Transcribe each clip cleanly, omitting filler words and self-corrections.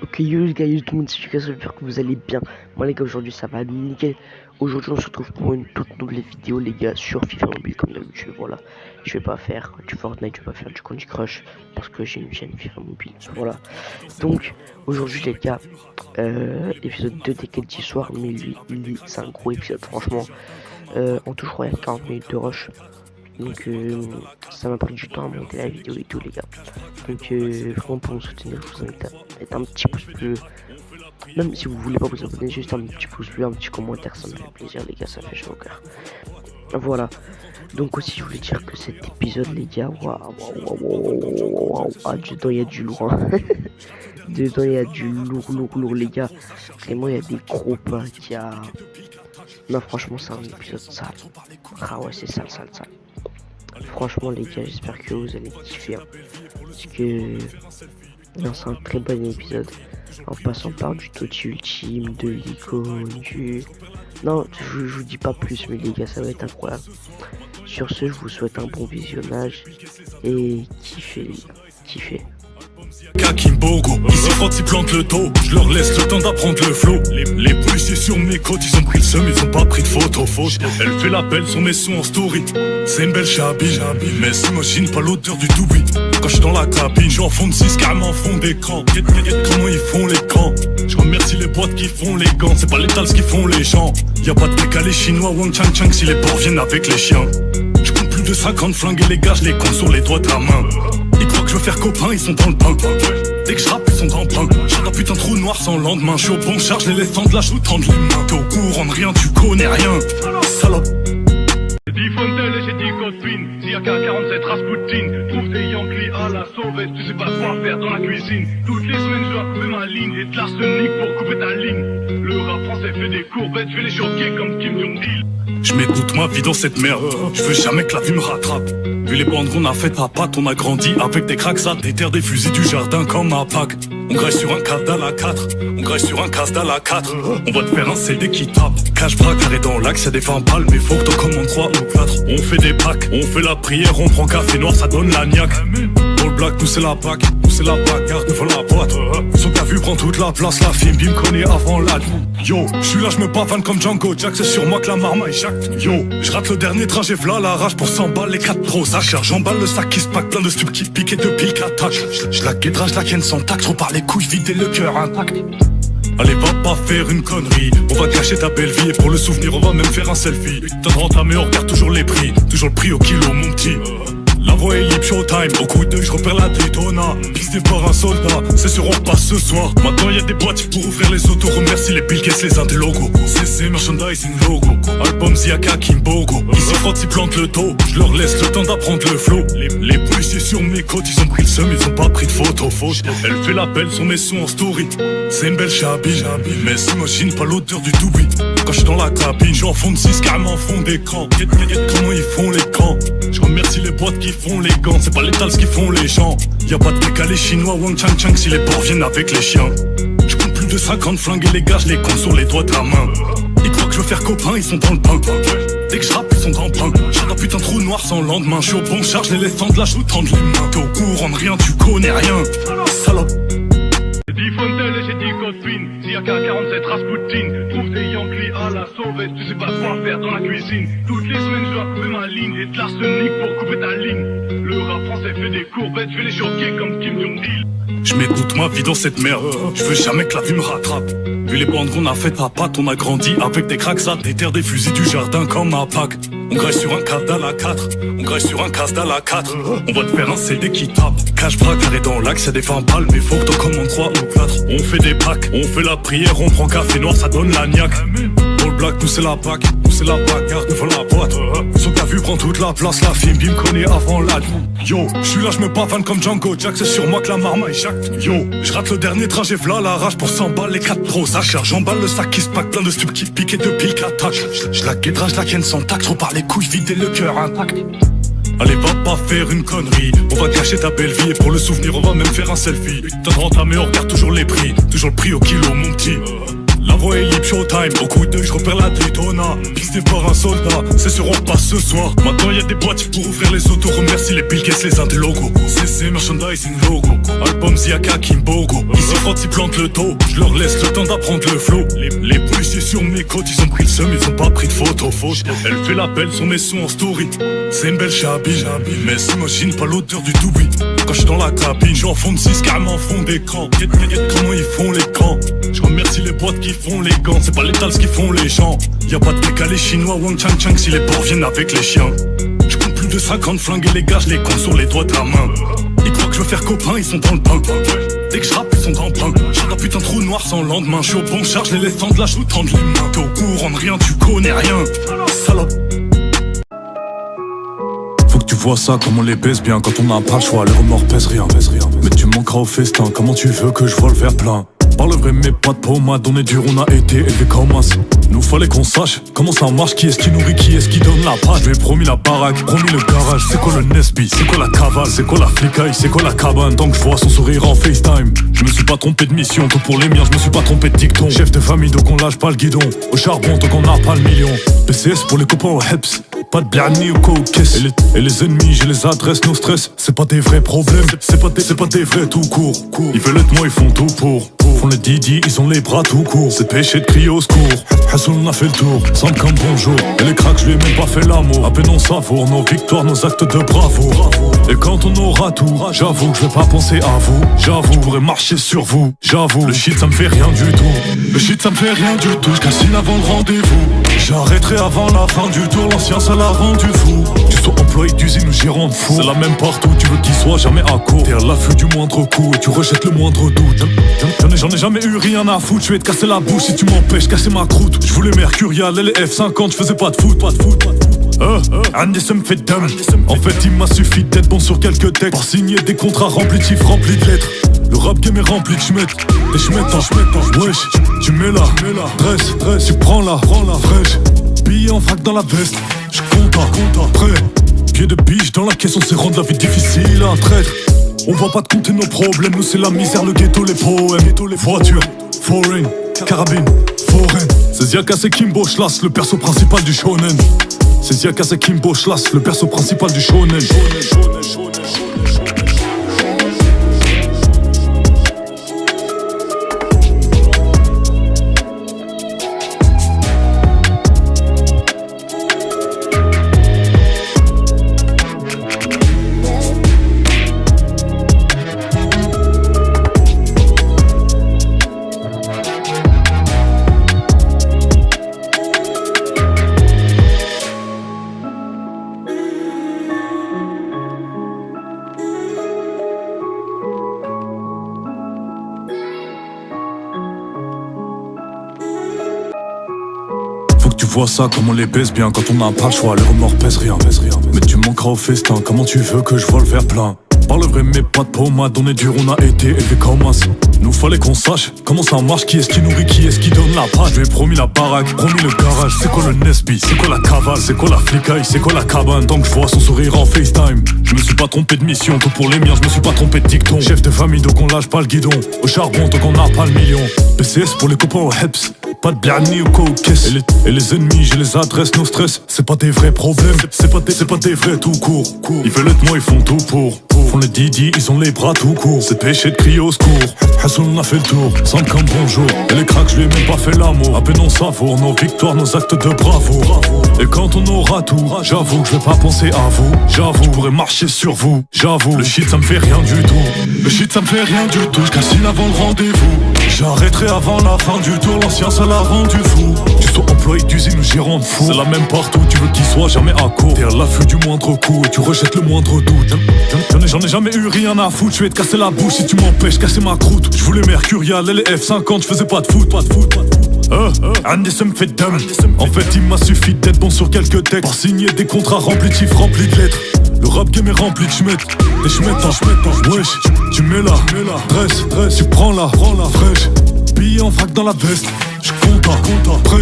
Ok yo les gars, yo tout le monde, c'est Lucas, j'espère que vous allez bien. Moi les gars, aujourd'hui ça va nickel. Aujourd'hui on se retrouve pour une toute nouvelle vidéo les gars sur FIFA Mobile comme d'habitude. Voilà, je vais pas faire du Fortnite, je vais pas faire du Candy Crush parce que j'ai une chaîne FIFA Mobile. Voilà, donc aujourd'hui les gars, épisode 2 dès quel soir, mais lui c'est un gros épisode franchement. En tout je crois il y a 40 minutes de rush. Donc ça m'a pris du temps à monter la vidéo et tout les gars. Donc vraiment pour me soutenir, je vous invite à mettre un petit pouce bleu. Même si vous voulez pas vous abonner, juste un petit pouce bleu, un petit commentaire, ça me fait plaisir les gars, ça fait chaud au cœur. Voilà. Donc aussi je voulais dire que cet épisode les gars, dedans il y a du lourd. Hein. Dedans il y a du lourd les gars. Vraiment il y a des gros pains, il y a... Non franchement c'est un épisode sale. Ah ouais c'est sale. Franchement les gars, j'espère que vous allez kiffer hein. Parce que non, c'est un très bon épisode. En passant par du Toti Ultime, de l'icône, du... Non, je vous dis pas plus mais les gars, ça va être incroyable. Sur ce, je vous souhaite un bon visionnage et kiffez. Kakimbogo, ici quand ils plantent le dos, je leur laisse le temps d'apprendre le flow. Les policiers sur mes côtes, ils ont pris le seum, ils ont pas pris de photo fausse. Elle fait la belle sur mes sons en story. C'est une belle chabine, mais s'imagine pas l'odeur du doubi. Quand je suis dans la cabine, j'en fond de 6 carrément en fond d'écran. Comment ils font les camps. Je remercie les boîtes qui font les gants. C'est pas les tals qui font les gens. Y'a pas de décalé chinois, Wang Chang Chang si les porcs viennent avec les chiens. Je compte plus de 50 flingues et les gars, je les compte sur les doigts de la main. Ils croient que je veux faire copain, ils sont dans le pain. Dès que je rappe, ils sont dans le pain. J'ai un putain de trou noir sans lendemain. Je suis au bon charge, les laisse tendre la joue, tendre les mains. T'es au courant de rien, tu connais rien. Salope. J'ai dit Fontel et j'ai dit Godwin. S'il y a qu'à 47 Rasputin. Trouve des Yankees à la sauvette. Tu sais pas quoi faire dans la cuisine. Toutes les semaines je dois couper ma ligne. Et de l'arsenic pour couper ta ligne. Le rap français fait des courbettes. Je vais les choquer comme Kim Jong-il. Je mets toute ma vie dans cette merde. Je veux jamais que la vie me rattrape. Vu les bandes qu'on a faites à patte, on a grandi avec des cracks à déterre des fusils du jardin comme à Pâques. On graille sur un casse-dalle à 4. On graille sur un casse-dalle à 4. On va te faire un CD qui tape. Cache-bras carré dans l'axe, y'a des 20 balles, mais faut que t'en commandes 3 ou 4. On fait des packs, on fait la prière, on prend café noir, ça donne la niaque. Dans le black, nous c'est la PAC, nous c'est la bagarre devant la boîte. Son qu'a vu prend toute la place, la film, me connaît avant la Yo, j'suis là, j'me pavane comme Django Jack, c'est sur moi que la marmaille jacte. Yo, j'rate le dernier trajet, v'là la rage pour 100 balles, les 4 pros, ça cherche. J'emballe le sac qui se pack, plein de stups qui piquent et de piles qu'attaque. J'la guédra, j'la ken sans taxe, trop par les couilles, vider le cœur intact. Allez, va pas faire une connerie. On va cacher ta belle vie et pour le souvenir, on va même faire un selfie. Putain de rentamé, on regarde toujours les prix. Toujours le prix au kilo, mon petit. La voix est libre, showtime. Au coup d'œil, je repère la Daytona. Pisté par un soldat, c'est sûr, on repasse ce soir. Maintenant, y'a des boîtes pour ouvrir les autos. Remercie les Bill Gates, les logos. CC merchandising logo. Album Ziaka Kimbogo. Ici, quand ils plantent le dos, je leur laisse le temps d'apprendre le flow. Les policiers sur mes côtes, ils ont pris le seum, ils ont pas pris de photo fausse. Elle fait la belle sur mes sons en story. C'est une belle chabine, mais s'imagine pas l'odeur du doubi. Quand je suis dans la cabine, j'en fond de 6 carrément en fond d'écran. Comment ils font les camps. Je remercie les boîtes qui font les gants. C'est pas les tals qui font les gens. Y'a pas de décalé chinois, Wang Chang Chang si les porcs viennent avec les chiens. Je compte plus de 50 flingues et les gars, je les compte sur les doigts de la main. Ils croient que je veux faire copain, ils sont dans le pain. Dès que je rappe, ils sont dans le pain. J'ai un putain de trou noir sans lendemain. Je suis au bon charge, les laisse tendre la joue, tendre les mains. T'es au courant de rien, tu connais rien. Salope. J'ai dit Fontel et j'ai dit Godwin. S'il y a qu'à 47 Rasputin. Trouve des Yankees à la sauvette. Tu sais pas quoi faire dans la cuisine. Toutes les semaines je dois couper ma ligne. Et de l'arsenic pour couper ta ligne. Le rap français fait des courbettes. Je vais les choquer comme Kim Jong-il. Je mets toute ma vie dans cette merde. Je veux jamais que la vie me rattrape. Vu les bandes qu'on a faites à patte, on a grandi avec des cracks à déterre des fusils du jardin comme à Pâques. On graille sur un casse-dalle à 4. On graille sur un casse-dalle à 4. On va te faire un CD qui tape. Cache-bras carré dans l'axe, y'a des 20 balles, mais faut que t'en commandes 3 ou 4. On fait des packs, on fait la prière, on prend café noir, ça donne la niaque. Dans le black, nous c'est la PAC, nous c'est la bagarre devant la boîte. Son qu'a vu prend toute la place, la film, me connaît avant la Yo, j'suis là, j'me pavane comme Django Jack, c'est sur moi que la marmaille jacte. Yo, j'rate le dernier trajet, v'là la rage pour 100 balles, les 4 pros, ça cherche. J'emballe le sac qui se pack, plein de stups qui piquent et de piles qu'attaque. J'la guédra, j'la ken sans taxe, trop par les couilles, vider le cœur intact. Allez, va pas faire une connerie. On va cacher ta belle vie et pour le souvenir, on va même faire un selfie. Putain de rentamé, on regarde toujours les prix. Toujours le prix au kilo, mon petit. La voix est libre, showtime. Au coup d'œil, je repère la Daytona. Pisté par un soldat, c'est sûr on repasse ce soir. Maintenant y'a des boîtes pour ouvrir les autos. Remercie les Bill Gates, les uns des logos. CC, merchandising, logo. Album Ziaka, Kimbogo. Ici quand ils plantent le taux, je leur laisse le temps d'apprendre le flow. Les policiers sur mes côtes, ils ont pris le seum, ils ont pas pris de photo. Elle fait l'appel sur mes sons en story. C'est une belle chabine, mais s'imagine pas l'odeur du doobie. Quand je suis dans la cabine, je suis en fond de 6, carrément en fond d'écran. Comment ils font les camps. Je remercie les boîtes qui font les gants. C'est pas les tals qui font les gens. Y'a pas de décalé chinois, Wang Chang Chang si les porcs viennent avec les chiens. Je compte plus de 50 flingues et les gars, je les compte sur les doigts de la main. Ils croient que je veux faire copain, ils sont dans le pain. Dès que je rappe, ils sont dans le pain. J'ai un putain de trou noir sans lendemain. Je suis au bon charge, les laisse tendre la joue, tendre les mains. T'es au courant de rien, tu connais rien. Salope. Faut que tu vois ça, comme on les baisse bien. Quand on n'a pas le choix, les remords pèsent rien. Mais tu manqueras au festin, comment tu veux que je vois le verre plein? Parle vrai mais pas de pommade, on est dur, on a été élevé comme as. Nous fallait qu'on sache comment ça marche, qui est-ce qui nourrit, qui est-ce qui donne la page. Je lui ai promis la baraque, promis le garage. C'est quoi le Nesby, c'est quoi la cavale, c'est quoi la flicaille, c'est quoi la cabane. Tant que je vois son sourire en FaceTime, je me suis pas trompé de mission, que pour les miens je me suis pas trompé de dicton. Chef de famille donc on lâche pas le guidon, au charbon tant qu'on n'a pas le million. PCS pour les copains au Heps, pas de blani ou caisse. Et les ennemis, j'ai les adresses, no stress. C'est pas des vrais problèmes, c'est pas des vrais tout court. Ils veulent être moi, ils font tout pour. Font les Didi, ils ont les bras tout courts. C'est péché de crier au secours. Hassoul on a fait le tour, semble comme bonjour. Et les cracks, je lui ai même pas fait l'amour. À peine on savoure nos victoires, nos actes de bravoure. Et quand on aura tout, j'avoue que je vais pas penser à vous. J'avoue, je pourrais marcher sur vous. J'avoue, le shit ça me fait rien du tout. Le shit ça me fait rien du tout. Je cassine avant le rendez-vous. J'arrêterai avant la fin du tour. L'ancien ça l'a rendu fou. Tu sois employé d'usine ou gérant de fou, c'est la même partout. Tu veux qu'il soit jamais à court. T'es à l'affût du moindre coup et tu rejettes le moindre doute. J'en ai jamais eu rien à foutre. Je vais te casser la bouche si tu m'empêches casser ma croûte. Je voulais Mercurial et les F50. Je faisais pas de foot. Andy ça me fait dame. En fait il m'a suffi d'être bon sur quelques textes pour signer des contrats remplis de chiffres, remplis de lettres. Le rap game est rempli de schmettes. Des schmettes en wesh. Tu mets la dresse, tu prends la fraîche. Billet en frac dans la veste. Je compte prêt. Pied de biche dans la caisse, on sait rendre la vie difficile à un traître. On va pas te compter nos problèmes, nous c'est la misère, le ghetto, les poèmes. Les voitures, foreign, carabine, foraine. C'est Ziaka, c'est Kimbo Schlas, le perso principal du shonen. C'est Ziaka, c'est Kimbo Schlas, le perso principal du shonen. Tu vois ça, comme on les baisse bien. Quand on n'a pas le choix, les remords pèsent rien. Mais tu manqueras au festin, comment tu veux que je vois le verre plein? Parle vrai mais pas de pommade, on est dur, on a été élevé comme as. Nous fallait qu'on sache comment ça marche, qui est-ce qui nourrit, qui est-ce qui donne la page. Je lui ai promis la baraque, promis le garage. C'est quoi le Nesby, c'est quoi la cavale, c'est quoi la flicaille, c'est quoi la cabane. Tant que je vois son sourire en FaceTime, je me suis pas trompé de mission, que pour les miens je me suis pas trompé de dicton. Chef de famille donc on lâche pas le guidon, au charbon tant qu'on n'a pas le million. PCS pour les copains au Heps, pas de blani ou caisse. Et les ennemis, j'ai les adresses, no stress. C'est pas des vrais problèmes, c'est pas des vrais tout court. Ils veulent être moi, ils font tout pour. Font les Didi, ils ont les bras tout courts. C'est péché de crier au secours. Hassoul on a fait le tour, semble comme bonjour. Et les cracks, je lui ai même pas fait l'amour. À peine on savoure nos victoires, nos actes de bravoure. Et quand on aura tout, j'avoue que je vais pas penser à vous. J'avoue, je pourrais marcher sur vous. J'avoue, le shit ça me fait rien du tout. Le shit ça me fait rien du tout. Je cassine avant le rendez-vous. J'arrêterai avant la fin du tour. L'ancien ça l'a rendu fou. Tu sois employé d'usine ou gérant de fou, c'est la même partout. Tu veux qu'il soit jamais à court. T'es à l'affût du moindre coup et tu rejettes le moindre doute. J'en ai jamais eu rien à foutre. Je vais te casser la bouche si tu m'empêches casser ma croûte. Je voulais Mercurial et les F50. Je faisais pas de foot. Andy ça me fait dame. En fait il m'a suffi d'être bon sur quelques textes pour signer des contrats remplis de chiffres, remplis de lettres. Le rap game est rempli de schmettes. Des schmettes en wesh. Tu mets la dresse, tu prends la fraîche. Billet en frac dans la veste. Je compte prêt.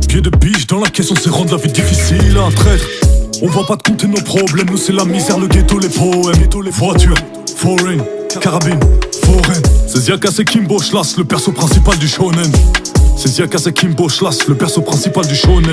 Pied de biche dans la caisse, on sait rendre la vie difficile à un traître. On va pas te compter nos problèmes, nous c'est la misère, le ghetto, les poèmes. Les voitures, foreign, carabine, foraine. C'est Ziaka, c'est Kimbo Schlas, le perso principal du shonen. C'est Ziaka, c'est Kimbo Schlass, le perso principal du shonen.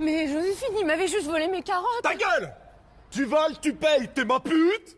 Mais Joséphine, il m'avait juste volé mes carottes. Ta gueule! Tu voles, tu payes, t'es ma pute!